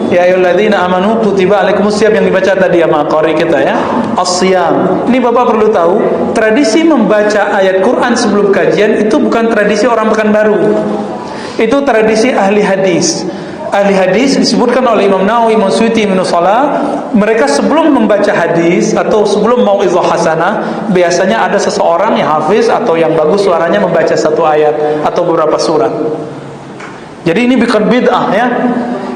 Ya ayyuhalladzina amanu kutiba alaikumusiyam yang dibaca tadi sama qari kita ya. As-siyam. Ini Bapak perlu tahu, tradisi membaca ayat Quran sebelum kajian itu bukan tradisi orang Pekanbaru. Itu tradisi ahli hadis. Ahli hadis disebutkan oleh Imam Nawawi, Imam Suyuti, Ibnu Salah, mereka sebelum membaca hadis atau sebelum mau'izah hasanah, biasanya ada seseorang yang hafiz atau yang bagus suaranya membaca satu ayat atau beberapa surat. Jadi ini bukan bid'ah ya.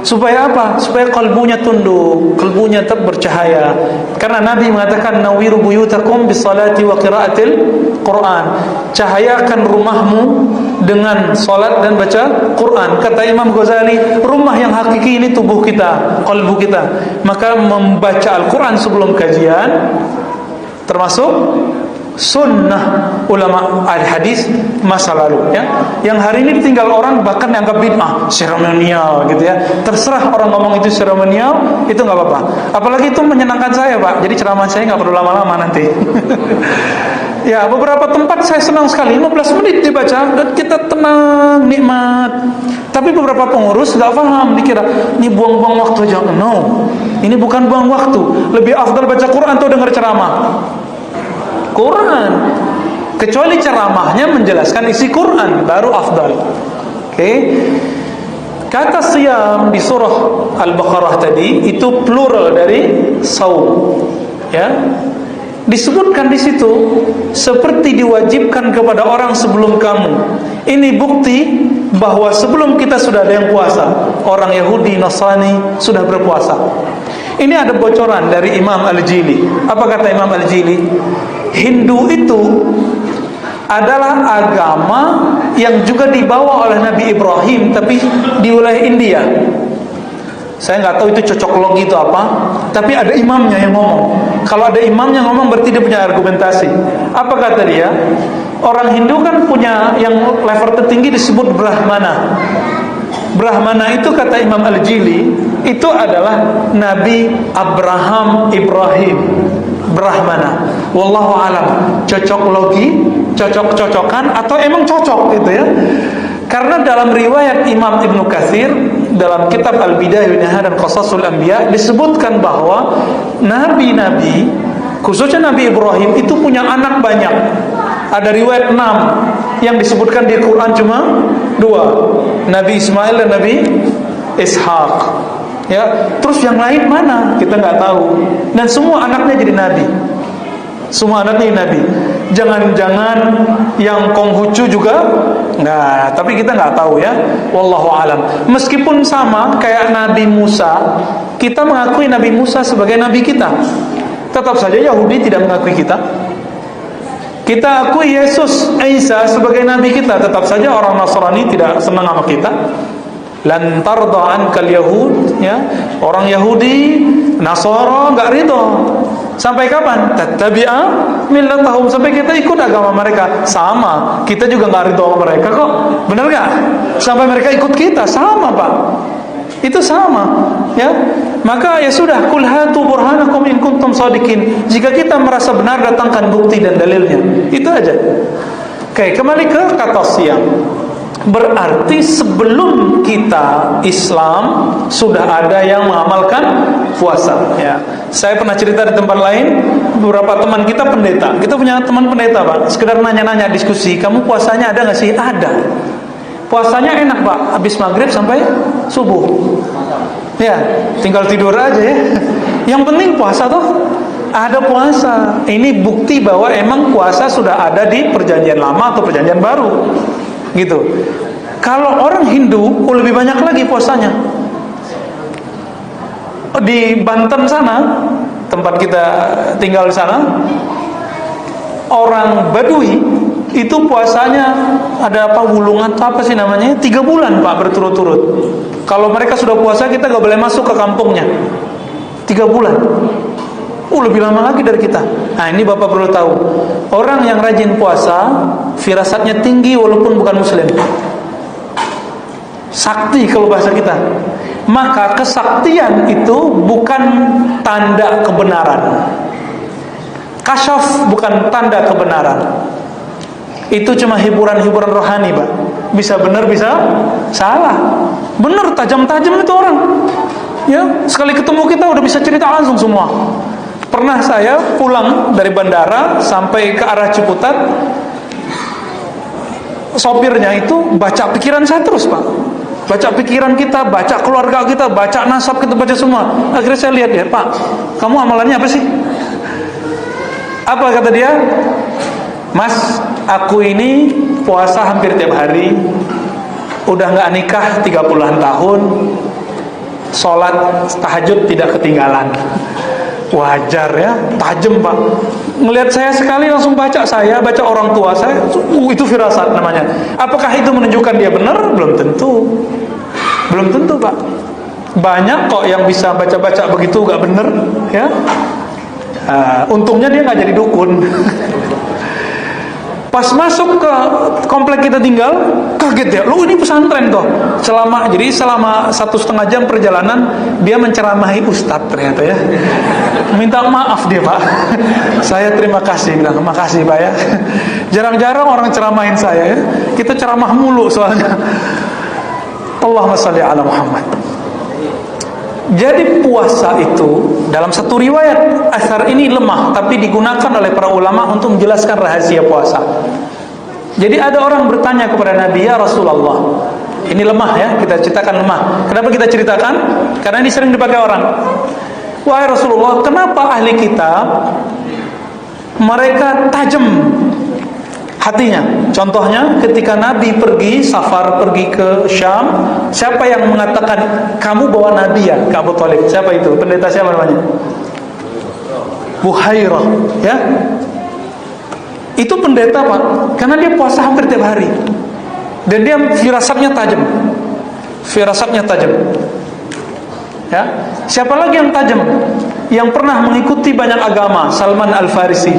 Supaya apa? Supaya kalbunya tunduk, kalbunya tetap bercahaya. Karena Nabi mengatakan nawiru buyutakum bisalati wa qiraatil Quran. Cahayakan rumahmu dengan salat dan baca Quran. Kata Imam Ghazali, rumah yang hakiki ini tubuh kita, kalbu kita. Maka membaca Al-Quran sebelum kajian termasuk sunnah ulama al-hadis masa lalu ya. Yang hari ini tinggal orang bahkan dianggap bid'ah, seremonial gitu ya. Terserah orang ngomong itu seremonial, itu nggak apa-apa. Apalagi itu menyenangkan saya, Pak. Jadi ceramah saya nggak perlu lama-lama nanti. Ya, beberapa tempat saya senang sekali 15 menit dibaca dan kita tenang, nikmat. Tapi beberapa pengurus nggak paham, dikira ini buang-buang waktu aja. No, ini bukan buang waktu. Lebih afdal baca Quran atau dengar ceramah Quran, kecuali ceramahnya menjelaskan isi Quran, baru afdal. Oke. Kata siyam di surah Al-Baqarah tadi itu plural dari saum. Ya. Disebutkan di situ seperti diwajibkan kepada orang sebelum kamu. Ini bukti bahwa sebelum kita sudah ada yang puasa. Orang Yahudi, Nasrani sudah berpuasa. Ini ada bocoran dari Imam Al-Jili. Apa kata Imam Al-Jili? Hindu itu adalah agama yang juga dibawa oleh Nabi Ibrahim, tapi di wilayah India. Saya nggak tahu itu cocok logi itu apa, tapi ada imamnya yang ngomong. Kalau ada imamnya ngomong berarti dia punya argumentasi. Apa kata dia? Orang Hindu kan punya yang level tertinggi disebut Brahmana. Brahmana itu kata Imam Al-Jili itu adalah Nabi Abraham Ibrahim. Brahmana. Wallahu alam. Cocok logi, cocok-cocokan atau emang cocok gitu ya. Karena dalam riwayat Imam Ibnu Katsir dalam kitab Al-Bidayah wa Nihayah dan Qasasul Anbiya disebutkan bahwa nabi-nabi, khususnya Nabi Ibrahim itu punya anak banyak. Ada riwayat 6, yang disebutkan di Quran cuma 2. Nabi Ismail dan Nabi Ishaq. Ya, terus yang lain mana? Kita nggak tahu. Dan semua anaknya jadi nabi. Semua anaknya nabi. Jangan-jangan yang Konghucu juga? Nggak, tapi kita nggak tahu ya. Wallahu alam. Meskipun sama kayak Nabi Musa, kita mengakui Nabi Musa sebagai nabi kita. Tetap saja Yahudi tidak mengakui kita. Kita akui Yesus Isa sebagai nabi kita. Tetap saja orang Nasrani tidak senang sama kita. Lan tarda ankal yahud, ya, orang Yahudi Nasara enggak ridho. Sampai kapan? Tattabi'a millatahum, sampai kita ikut agama mereka. Sama, kita juga enggak ridho sama mereka kok. Benar enggak? Sampai mereka ikut kita, sama, Pak. Itu sama, ya. Maka ya sudah, kul hatu burhanakum in kuntum shadiqin. Jika kita merasa benar, datangkan bukti dan dalilnya. Itu aja. Oke, kembali ke kata siang. Berarti sebelum kita Islam sudah ada yang mengamalkan puasa ya. Saya pernah cerita di tempat lain, beberapa teman kita pendeta. Kita punya teman pendeta, Pak. Sekedar nanya-nanya, diskusi, kamu puasanya ada nggak sih? Ada. Puasanya enak, Pak. Habis maghrib sampai subuh. Ya, tinggal tidur aja ya. Yang penting puasa toh. Ada puasa. Ini bukti bahwa emang puasa sudah ada di perjanjian lama atau perjanjian baru. Gitu. Kalau orang Hindu lebih banyak lagi puasanya. Di Banten sana, tempat kita tinggal di sana, orang Badui itu puasanya ada apa, wulungan apa sih namanya? 3 bulan, Pak, berturut-turut. Kalau mereka sudah puasa, kita gak boleh masuk ke kampungnya. 3 bulan. Lebih lama lagi dari kita. Nah, ini Bapak perlu tahu. Orang yang rajin puasa, firasatnya tinggi walaupun bukan muslim. Sakti kalau bahasa kita. Maka kesaktian itu bukan tanda kebenaran. Kasyaf bukan tanda kebenaran. Itu cuma hiburan-hiburan rohani, Pak. Bisa benar, bisa salah. Benar, tajam-tajam itu orang. Ya, sekali ketemu kita udah bisa cerita langsung semua. Pernah saya pulang dari bandara sampai ke arah Ciputat, sopirnya itu baca pikiran saya terus, Pak. Baca pikiran kita, baca keluarga kita, baca nasab kita, baca semua. Akhirnya saya lihat dia, Pak, kamu amalannya apa sih? Apa kata dia? Mas, aku ini puasa hampir tiap hari, udah gak nikah 30-an tahun, sholat tahajud tidak ketinggalan. Wajar ya, tajam Pak. Ngelihat saya sekali langsung baca saya, baca orang tua saya, itu firasat namanya. Apakah itu menunjukkan dia benar? Belum tentu. Belum tentu Pak. Banyak kok yang bisa baca-baca begitu gak benar ya. Untungnya dia gak jadi dukun. Pas masuk ke komplek kita tinggal, kaget ya, lu ini pesantren toh. Jadi selama 1,5 jam perjalanan dia menceramahi ustadz ternyata ya. Minta maaf dia Pak. Saya terima kasih, bilang makasih Pak ya. Jarang-jarang orang ceramahin saya ya. Kita ceramah mulu soalnya. Allahumma shalli ala Muhammad. Jadi puasa itu dalam satu riwayat asar ini lemah, tapi digunakan oleh para ulama untuk menjelaskan rahasia puasa. Jadi ada orang bertanya kepada Nabi, ya Rasulullah, ini lemah ya, kita ceritakan lemah. Kenapa kita ceritakan? Karena ini sering dipakai orang. Wahai Rasulullah, kenapa ahli kitab mereka tajam hatinya? Contohnya ketika Nabi pergi safar, pergi ke Syam, siapa yang mengatakan kamu bawa Nabi ya ke Abu Thalib? Siapa itu? Pendeta siapa namanya? Buhairah ya. Itu pendeta Pak, karena dia puasa hampir tiap hari. Dan dia firasatnya tajam. Firasatnya tajam. Ya. Siapa lagi yang tajam? Yang pernah mengikuti banyak agama, Salman Al-Farisi.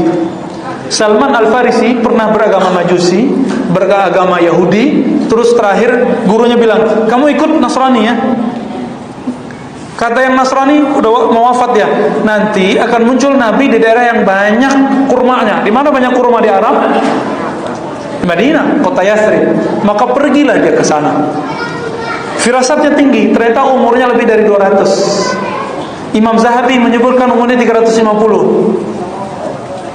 Salman Al-Farisi pernah beragama Majusi, beragama Yahudi, terus terakhir gurunya bilang, kamu ikut Nasrani ya. Kata yang Nasrani, udah mau wafat ya, nanti akan muncul Nabi di daerah yang banyak kurmanya. Di mana banyak kurma di Arab? Di Madinah, kota Yathrib. Maka pergilah dia ke sana. Firasatnya tinggi, ternyata umurnya lebih dari 200. Imam Zahabi menyebutkan umurnya 350.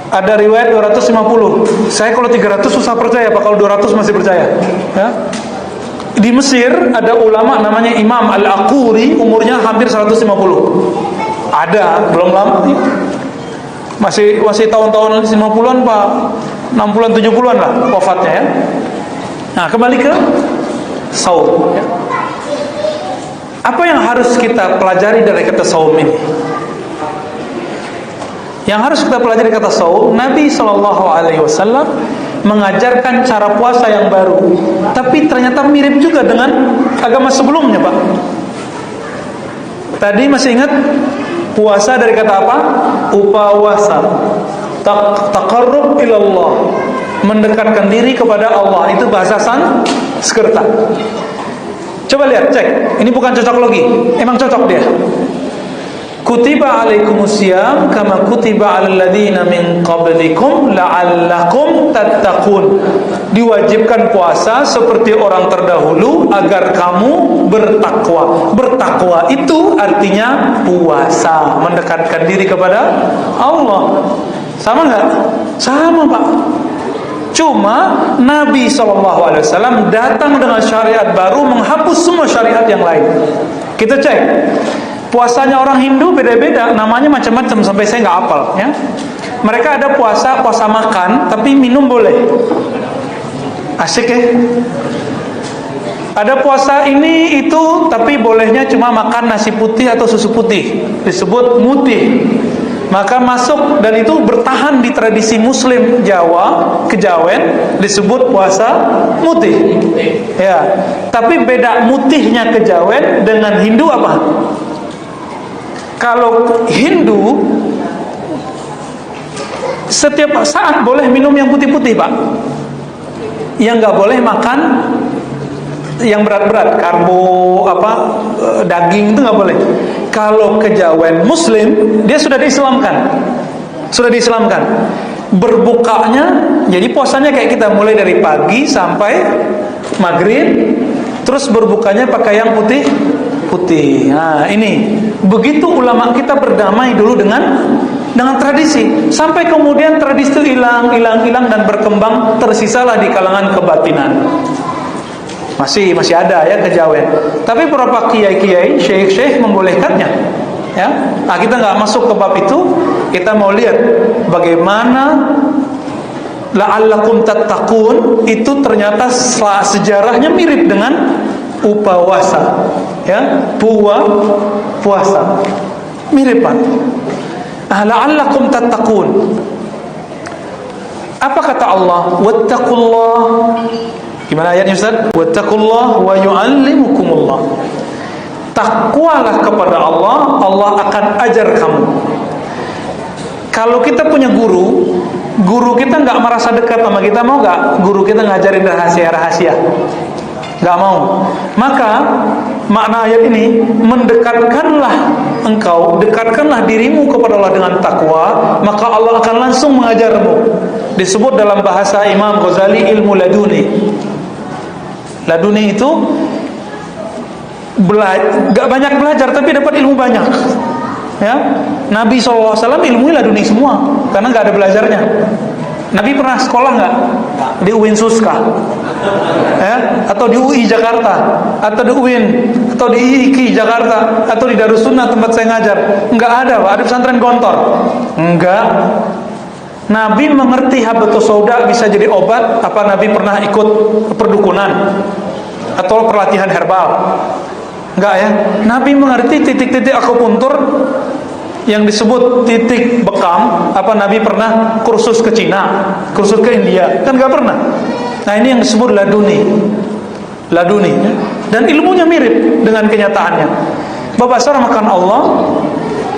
Ada riwayat 250. Saya kalau 300 susah percaya Pak, kalau 200 masih percaya ya. Di Mesir ada ulama namanya Imam Al-Aquri, umurnya hampir 150. Ada, belum lama ya. Masih tahun-tahun 50-an Pak, 60-an 70-an lah wafatnya ya. Nah, kembali ke saum ya. Apa yang harus kita pelajari dari kata saum ini? Yang harus kita pelajari kata saum, Nabi SAW mengajarkan cara puasa yang baru, tapi ternyata mirip juga dengan agama sebelumnya Pak. Tadi masih ingat puasa dari kata apa? Upawasa, taqarrub ilallah, mendekatkan diri kepada Allah. Itu bahasa Sanskerta. Coba lihat, cek. Ini bukan cocok logi, emang cocok dia. Kutiba alaikumusiyam kama kutiba alal ladzina min qablikum la'allakum tattaqun. Diwajibkan puasa seperti orang terdahulu agar kamu bertakwa. Bertakwa itu artinya puasa, mendekatkan diri kepada Allah. Sama enggak? Sama Pak. Cuma Nabi SAW datang dengan syariat baru, menghapus semua syariat yang lain. Kita cek. Puasanya orang Hindu beda-beda, namanya macam-macam sampai saya nggak hafal ya. Mereka ada puasa makan, tapi minum boleh. Asik ya. Ada puasa ini itu, tapi bolehnya cuma makan nasi putih atau susu putih, disebut mutih. Maka masuk, dan itu bertahan di tradisi Muslim Jawa, Kejawen, disebut puasa mutih. Ya, tapi beda mutihnya Kejawen dengan Hindu apa? Kalau Hindu setiap saat boleh minum yang putih-putih Pak. Yang nggak boleh makan yang berat-berat, karbo daging itu nggak boleh. Kalau Kejawen Muslim, dia sudah diislamkan. Berbukanya, jadi puasanya kayak kita, mulai dari pagi sampai maghrib, terus berbukanya pakai yang putih. Nah, ini begitu ulama kita berdamai dulu dengan tradisi, sampai kemudian tradisi itu hilang dan berkembang, tersisalah di kalangan kebatinan. Masih ada ya kejawen. Tapi beberapa kiai-kiai, syekh-syekh membolehkannya. Ya, nah kita nggak masuk ke bab itu. Kita mau lihat bagaimana la'allakum tattaqun itu ternyata sejarahnya mirip dengan upawasa. Ya, puasa. Mirip Pak. La'allakum tattaqun. Apa kata Allah? Wattaqullah. Gimana ayatnya Ustaz? Wattaqullah wa yu'allimukumullah. Takwalah kepada Allah, Allah akan ajar kamu. Kalau kita punya guru kita nggak merasa dekat sama kita, mau nggak guru kita ngajarin rahasia-rahasia? Nggak mau. Maka makna ayat ini, dekatkanlah dirimu kepada Allah dengan takwa, maka Allah akan langsung mengajarmu. Disebut dalam bahasa Imam Ghazali ilmu laduni. Laduni itu gak banyak belajar tapi dapat ilmu banyak. Ya, Nabi SAW ilmu laduni semua karena gak ada belajarnya. Nabi pernah sekolah nggak di UIN Suska, ya? Atau di UI Jakarta, atau di UIN, atau di IIKI Jakarta, atau di Darussunnah tempat saya ngajar? Nggak ada, Pak. Ada pesantren Gontor? Enggak. Nabi mengerti habatus sauda bisa jadi obat. Apa Nabi pernah ikut perdukunan atau pelatihan herbal? Enggak ya. Nabi mengerti titik-titik akupuntur yang disebut titik bekam. Apa Nabi pernah kursus ke Cina, kursus ke India? Kan enggak pernah. Nah, ini yang disebut laduni ya? Dan ilmunya mirip dengan kenyataannya. Bapak saudara makan Allah.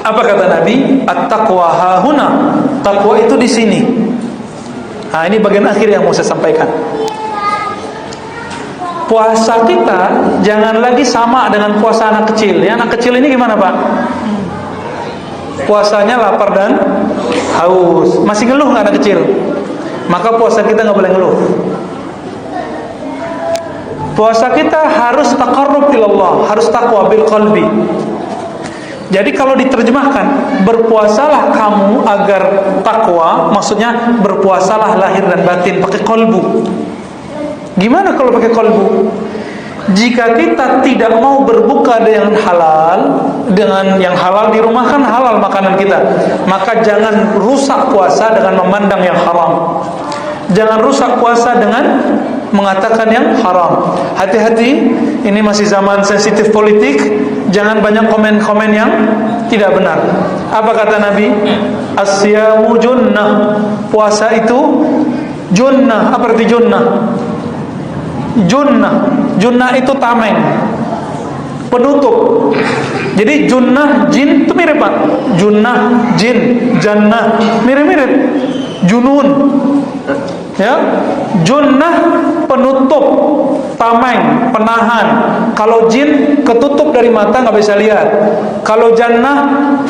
Apa kata Nabi? At-taqwa hahuna. Takwa itu di sini. Nah, ini bagian akhir yang mau saya sampaikan. Puasa kita jangan lagi sama dengan puasa anak kecil. Ya, anak kecil ini gimana, Pak? Puasanya lapar dan haus. Masih ngeluh nggak anak kecil? Maka puasa kita nggak boleh ngeluh. Puasa kita harus taqarrub ilallah, harus taqwa bil qalbi. Jadi kalau diterjemahkan, berpuasalah kamu agar takwa, maksudnya berpuasalah lahir dan batin pakai kolbu. Gimana kalau pakai kolbu? Jika kita tidak mau berbuka dengan yang halal di rumah kan halal makanan kita, maka jangan rusak puasa dengan memandang yang haram. Jangan rusak puasa dengan mengatakan yang haram. Hati-hati, ini masih zaman sensitif politik. Jangan banyak komen-komen yang tidak benar. Apa kata Nabi? As-siyamu junnah. Puasa itu junnah. Apa arti junnah? Junnah itu tameng, penutup. Jadi junnah jin itu mirip Pak. Junnah jin, jannah mirip-mirip. Junun, ya. Junnah penutup, tameng, penahan. Kalau jin ketutup dari mata nggak bisa lihat. Kalau jannah,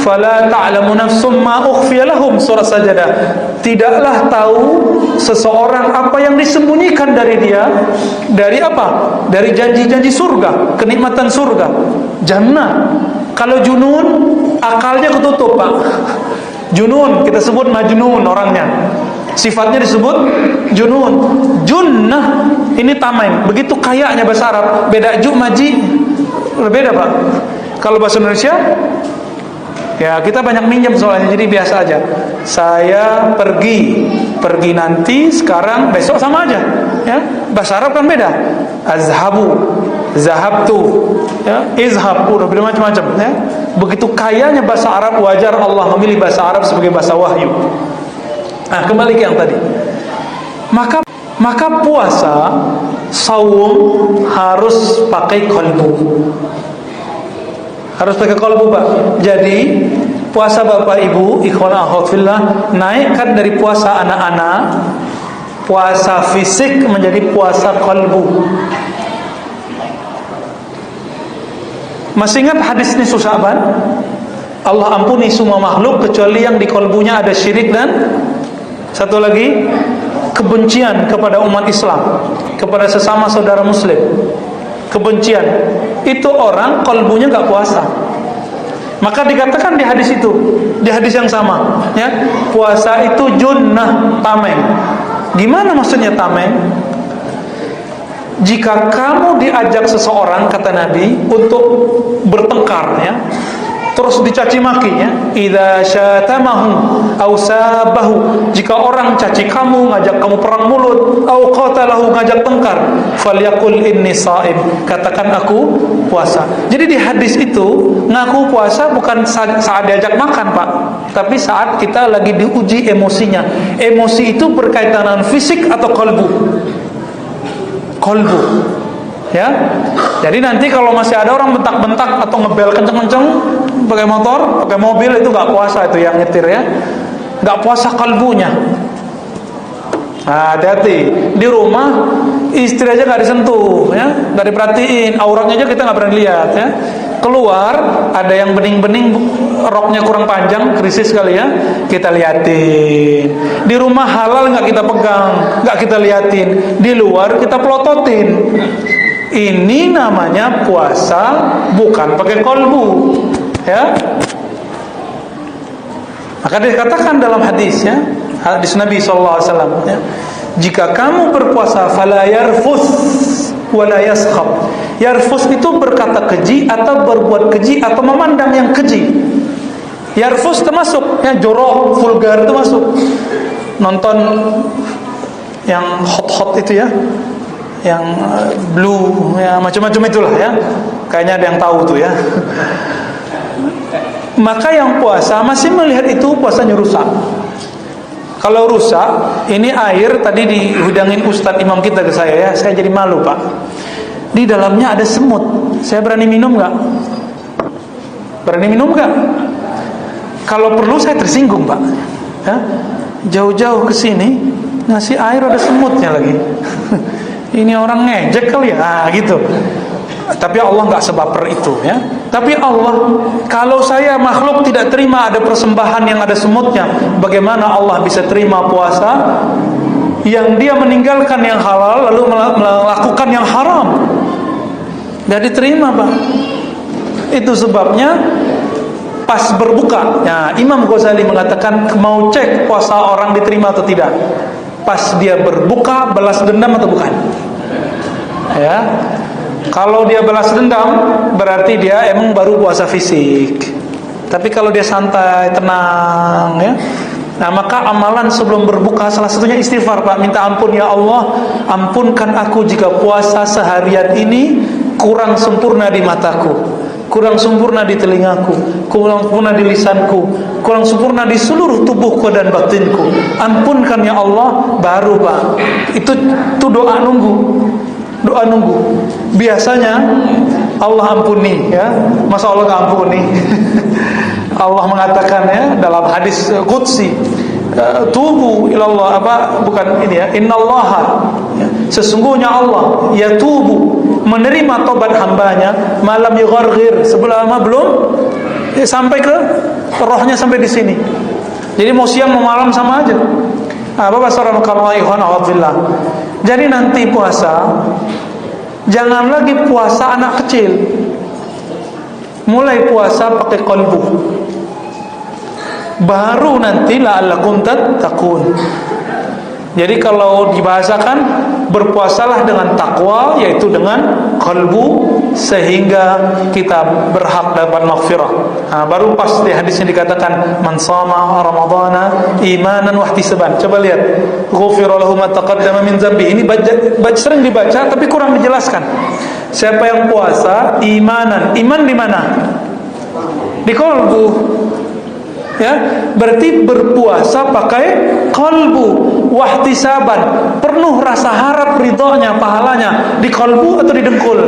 fala ta'lamu nafsum ma ukhfiya lahum, surah Sajadah. Tidaklah tahu seseorang apa yang disembunyikan dari dia. Dari apa? Dari janji-janji surga, kenikmatan surga. Jannah. Kalau junun, akalnya ketutup Pak. Junun, kita sebut majnun orangnya. Sifatnya disebut junun. Junnah, ini tameng. Begitu kayaknya bahasa Arab. Beda maji, berbeda Pak. Kalau bahasa Indonesia, ya kita banyak minjem soalnya, jadi biasa aja. Saya pergi nanti, sekarang, besok sama aja. Ya, bahasa Arab kan beda. Azhabu, zahabtu, ya, izhab, udah beda macam-macam. Ya. Begitu kayanya bahasa Arab, wajar Allah memilih bahasa Arab sebagai bahasa wahyu. Nah, kembali ke yang tadi. Maka puasa, saum harus pakai qalbu. Harus pakai qalbu, Pak. Jadi puasa Bapak Ibu, ikhwan akhwat fillah, naikkan dari puasa anak-anak, puasa fisik menjadi puasa qalbu. Masih ingat hadis nisfu Sya'ban? Allah ampuni semua makhluk kecuali yang di qalbunya ada syirik dan satu lagi kebencian kepada umat Islam, kepada sesama saudara muslim. Kebencian. itu orang kalbunya nggak puasa. Maka dikatakan di hadis itu, di hadis yang sama, ya, puasa itu junnah, tameng. Gimana maksudnya tameng? Jika kamu diajak seseorang, kata Nabi, untuk bertengkar, ya, terus dicaci makinya, idza syatamahu aw sabahu, jika orang caci kamu, ngajak kamu perang mulut, aw qatalahu, ngajak tengkar, falyaqul inni shaim, katakan aku puasa. Jadi di hadis itu ngaku puasa bukan saat diajak makan, Pak, tapi saat kita lagi diuji emosinya. Emosi itu berkaitan dengan fisik atau kalbu? Kalbu, ya. Jadi nanti kalau masih ada orang bentak-bentak atau ngebel kenceng-kenceng pakai motor, pakai mobil, itu nggak puasa, itu yang nyetir, ya, nggak puasa kalbunya. Nah, hati-hati di rumah, istri aja nggak disentuh, ya, nggak diperhatiin, auratnya aja kita nggak pernah lihat, ya. Keluar ada yang bening-bening, roknya kurang panjang, krisis kali, ya, kita liatin. Di rumah halal nggak kita pegang, nggak kita liatin. Di luar kita pelototin. Ini namanya puasa bukan pakai kolbu, ya. Maka dikatakan dalam hadis, ya, hadis Nabi SAW, ya, jika kamu berpuasa, fala yarfus wala yaskhab. Yarfus itu berkata keji atau berbuat keji atau memandang yang keji. Yarfus termasuk, ya, jorok, vulgar itu masuk. Nonton yang hot-hot itu, ya, yang blue, ya, macam-macam itulah, ya. Kayaknya ada yang tahu tuh, ya. Maka yang puasa masih melihat itu puasanya rusak. Kalau rusak, ini air tadi dihidangin Ustadz Imam kita ke saya, ya, saya jadi malu, Pak. Di dalamnya ada semut. Saya berani minum nggak? Berani minum nggak? Kalau perlu saya tersinggung, Pak. Ya, jauh-jauh ke sini ngasih air ada semutnya lagi. Ini orang ngejek kali, ya, nah, gitu. Tapi Allah nggak sebaper itu, ya. Tapi Allah, kalau saya makhluk tidak terima ada persembahan yang ada semutnya, bagaimana Allah bisa terima puasa yang dia meninggalkan yang halal lalu melakukan yang haram? Nggak diterima, Pak. Itu sebabnya pas berbuka, ya, Imam Ghazali mengatakan mau cek puasa orang diterima atau tidak, pas dia berbuka, balas dendam atau bukan, ya. Kalau dia balas dendam, berarti dia emang baru puasa fisik. Tapi kalau dia santai, tenang, ya, nah, maka amalan sebelum berbuka salah satunya istighfar, Pak. Minta ampun, ya Allah, ampunkan aku jika puasa seharian ini kurang sempurna di mataku, kurang sempurna di telingaku, kurang sempurna di lisanku, kurang sempurna di seluruh tubuhku dan batinku. Ampunkan, ya Allah, baru, Pak. Itu doa nunggu. Doa nunggu. Biasanya Allah ampuni, ya. Masa Allah nggak ampuni? Allah mengatakan, ya, dalam hadis qudsi, tubu ilallah, bukan ini, ya, innallaha, ya, sesungguhnya Allah yatubu, menerima tobat hambanya malam yugharghir, selama belum, ya, sampai ke rohnya sampai di sini. Jadi mau siang mau malam sama aja. Jadi nanti puasa jangan lagi puasa anak kecil, mulai puasa pakai qalbu, baru nanti la'allakum tattaqun. Jadi kalau dibahasakan, berpuasalah dengan takwa, yaitu dengan qalbu, sehingga kita berhak dapat maghfirah. Nah, baru pas di hadisnya dikatakan man shama ramadhana imanan wa ihtisaban. Coba lihat, ghufira lahu ma taqaddama min dzambi. Ini sering dibaca tapi kurang dijelaskan. Siapa yang puasa imanan, iman di mana? Di qalbu. Ya, berarti berpuasa pakai qalbu, wahtisaban, penuh rasa harap ridhonya, pahalanya. Di qalbu atau di dengkul?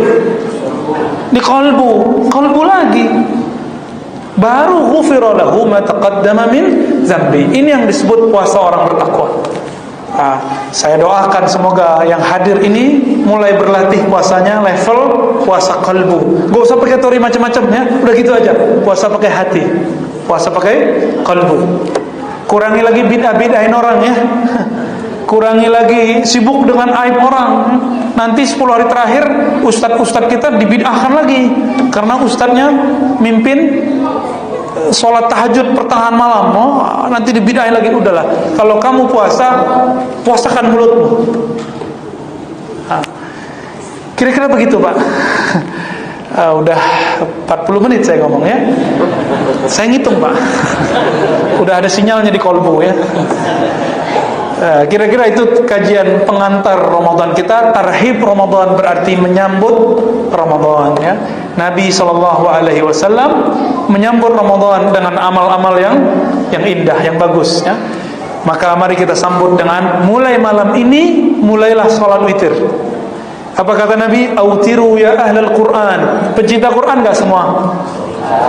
Di qalbu lagi. Baru ghufira lahu ma taqaddama min dzambi. Ini yang disebut puasa orang bertakwa. Nah, saya doakan semoga yang hadir ini mulai berlatih puasanya level puasa qalbu. Gak usah pakai teori macam-macam, ya. Udah gitu aja. Puasa pakai hati. Puasa pakai qalbu. Kurangi lagi bid'ah-bid'ahin orang, ya. Kurangi lagi sibuk dengan aib orang. nanti 10 hari terakhir ustadz kita dibid'ahkan lagi karena ustadznya mimpin sholat tahajud pertengahan malam. Nanti dibid'ahin lagi. Udahlah, kalau kamu puasakan mulutmu. Kira-kira begitu, Pak. Udah 40 menit saya ngomong ya. Saya ngitung, Pak. Udah ada sinyalnya di kolbu ya. Kira-kira itu kajian pengantar Ramadan kita. Tarhib Ramadan berarti menyambut Ramadan ya. Nabi SAW menyambut Ramadan dengan amal-amal yang indah, yang bagus ya. Maka mari kita sambut dengan mulai malam ini mulailah sholat witir. Apa kata Nabi? Autiru ya ahlal Quran. Pencinta Quran gak semua?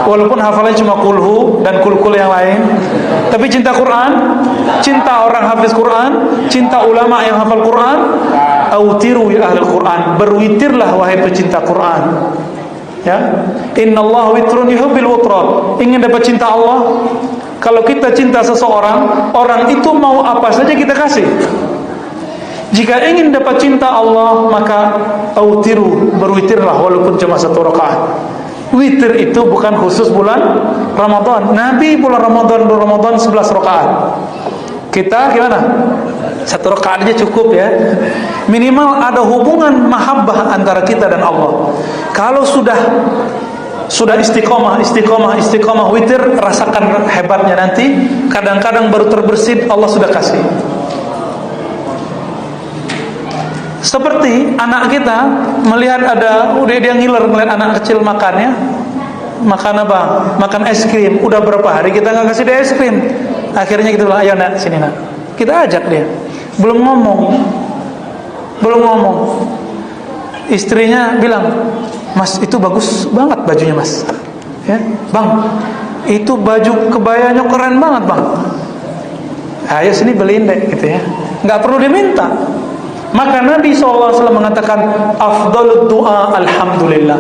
Walaupun hafalannya cuma kulhu dan kul-kul yang lain, tapi cinta Quran, cinta orang hafiz Quran, cinta ulama yang hafal Quran. Autiru ya ahlal Quran. Berwitirlah wahai pecinta Quran. Ya, innallaha witrun yuhibbil wutrat. Ingin dapat cinta Allah? Kalau kita cinta seseorang, orang itu mau apa saja kita kasih. Jika ingin dapat cinta Allah, maka autiru, berwitirlah walaupun cuma 1 rakaat. Witir itu bukan khusus bulan Ramadan. Nabi bulan Ramadan 11 rakaat. Kita gimana? 1 rakaat aja cukup ya. Minimal ada hubungan mahabbah antara kita dan Allah. Kalau sudah istiqomah witir, rasakan hebatnya nanti. Kadang-kadang baru terbersit Allah sudah kasih. Seperti anak kita melihat udah dia ngiler melihat anak kecil makannya. Makan apa? Makan es krim. Udah berapa hari kita nggak kasih dia es krim. Akhirnya kita bilang, ayo nak, sini nak. Kita ajak dia. Belum ngomong. Istrinya bilang, Mas itu bagus banget bajunya Mas. Ya, Bang, itu baju kebayanya keren banget Bang. Ayo sini beliin deh gitu ya. Nggak perlu diminta. Maka Nabi SAW mengatakan afdalud doa alhamdulillah.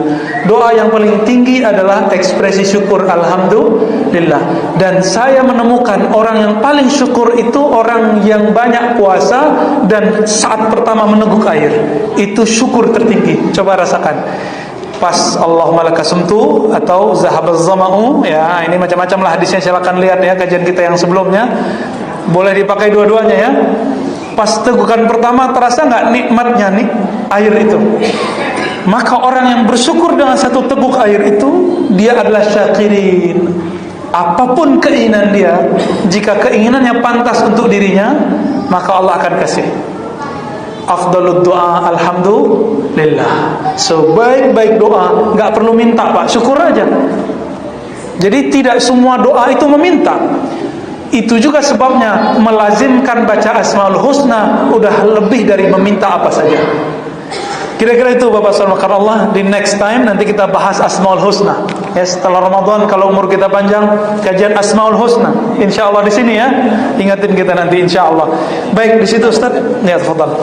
Doa yang paling tinggi adalah ekspresi syukur alhamdulillah. Dan saya menemukan orang yang paling syukur itu orang yang banyak puasa dan saat pertama meneguk air. Itu syukur tertinggi. Coba rasakan. Pas Allahumma lakasumtu atau zahabaz zama'u ya, ini macam-macam lah hadisnya, silakan lihat ya kajian kita yang sebelumnya. Boleh dipakai dua-duanya ya. Pas tegukan pertama terasa nggak nikmatnya nih air itu? Maka orang yang bersyukur dengan 1 teguk air itu, dia adalah syakirin. Apapun keinginan dia, jika keinginannya pantas untuk dirinya, maka Allah akan kasih. Afdalud doa alhamdulillah. Sebaik-baik doa nggak perlu minta Pak, syukur aja. Jadi tidak semua doa itu meminta. Itu juga sebabnya melazimkan baca Asmaul Husna udah lebih dari meminta apa saja. Kira-kira itu Bapak Subhanahu Allah. Di next time nanti kita bahas Asmaul Husna. Ya, setelah Ramadan kalau umur kita panjang, kajian Asmaul Husna. Insyaallah di sini ya. Ingatin kita nanti insyaallah. Baik, di situ Ustaz. Ya, tafadhal.